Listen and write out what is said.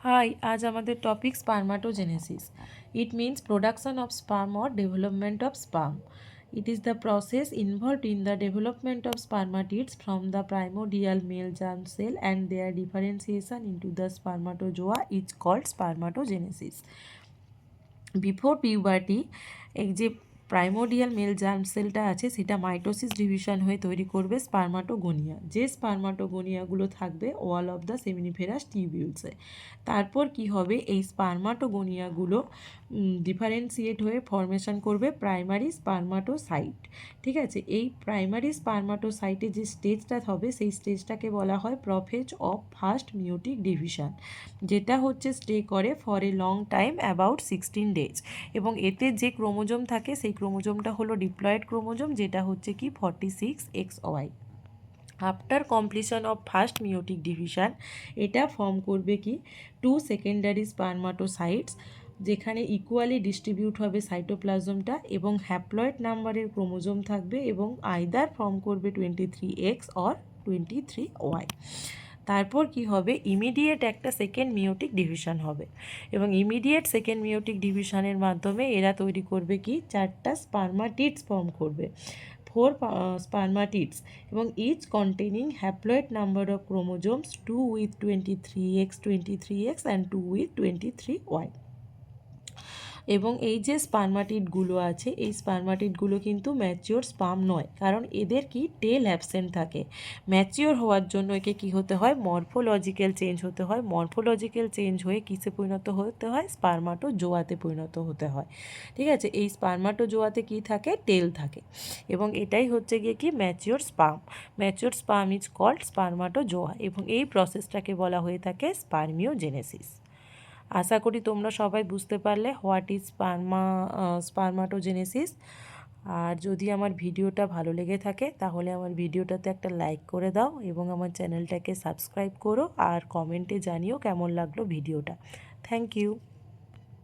Hi, आज আমাদের topic spermatogenesis. It means production of sperm or development of sperm. It is the process involved in the development of spermatids from the primordial male germ cell and their differentiation into the spermatozoa is called spermatogenesis. Before puberty, এই যে primordial mail germ সেলটা আছে সেটা mitosis division হয়ে তৈরি করবে spermatogonia, যে স্পার্মাটোগোনিয়াগুলো থাকবে ওয়াল অফ দ্য সেমিনিফেরাস টিউবিউলসে। তারপর কি হবে, এই স্পার্মাটোগোনিয়াগুলো ডিফারেন্সিয়েট হয়ে ফর্মেশন করবে প্রাইমারি স্পার্মাটোসাইট। ঠিক আছে, এই প্রাইমারি স্পার্মাটোসাইটে যে স্টেজটা হবে সেই স্টেজটাকে বলা হয় prophase of first meiotic division, যেটা হচ্ছে স্টে করে for a long time about 16 days. এবং এতে যে ক্রোমোজোম থাকে সেই ক্রোমোজোমটা হলো ডিপ্লয়েড ক্রোমোজোম, যেটা হচ্ছে কি 46XY। After completion of first meiotic division এটা ফর্ম করবে কি 2 সেকেন্ডারি স্পার্মাটোসাইটস, যেখানে ইকুয়ালি ডিস্ট্রিবিউট হবে সাইটোপ্লাজমটা এবং হ্যাপ্লয়েড নাম্বারের ক্রোমোজোম থাকবে এবং আইদার ফর্ম করবে 23X অর 23Y। তারপর কি হবে, ইমিডিয়েট একটা সেকেন্ড মিওটিক ডিভিশন হবে এবং ইমিডিয়েট সেকেন্ড মিওটিক ডিভিশনের মাধ্যমে এরা তৈরি করবে কি 4টা স্পার্মাটিডস ফর্ম করবে, 4 spermatids, এবং each containing haploid number of chromosomes 2 with 23X 23X and 2 with 23Y। এবং এই যে স্পার্মাটিডগুলো আছে এই স্পার্মাটিডগুলো কিন্তু ম্যাচিওর স্পার্ম নয়, কারণ এদের কি টেল অ্যাবসেন্ট থাকে। ম্যাচিওর হওয়ার জন্য একে কি হতে হয়, মরফোলজিক্যাল চেঞ্জ হতে হয়। মরফোলজিক্যাল চেঞ্জ হয়ে কিসে পরিণত হতে হয়, স্পার্মাটোজোয়াতে পরিণত হতে হয়। ঠিক আছে, এই স্পার্মাটোজোয়াতে কি থাকে, টেল থাকে, এবং এটাই হচ্ছে গিয়ে কি mature sperm. Mature sperm is called spermatozoa, এবং এই প্রসেসটাকে বলা হয়ে থাকে স্পার্মিওজেনেসিস। আশা করি তোমরা সবাই বুঝতে পারলে হোয়াট ইজ স্পার্মাটোজেনেসিস। আর যদি আমার ভিডিওটা ভালো লেগে থাকে তাহলে আমার ভিডিওটাতে একটা লাইক করে দাও এবং আমার চ্যানেলটাকে সাবস্ক্রাইব করো আর কমেন্টে জানিও কেমন লাগলো ভিডিওটা। Thank you.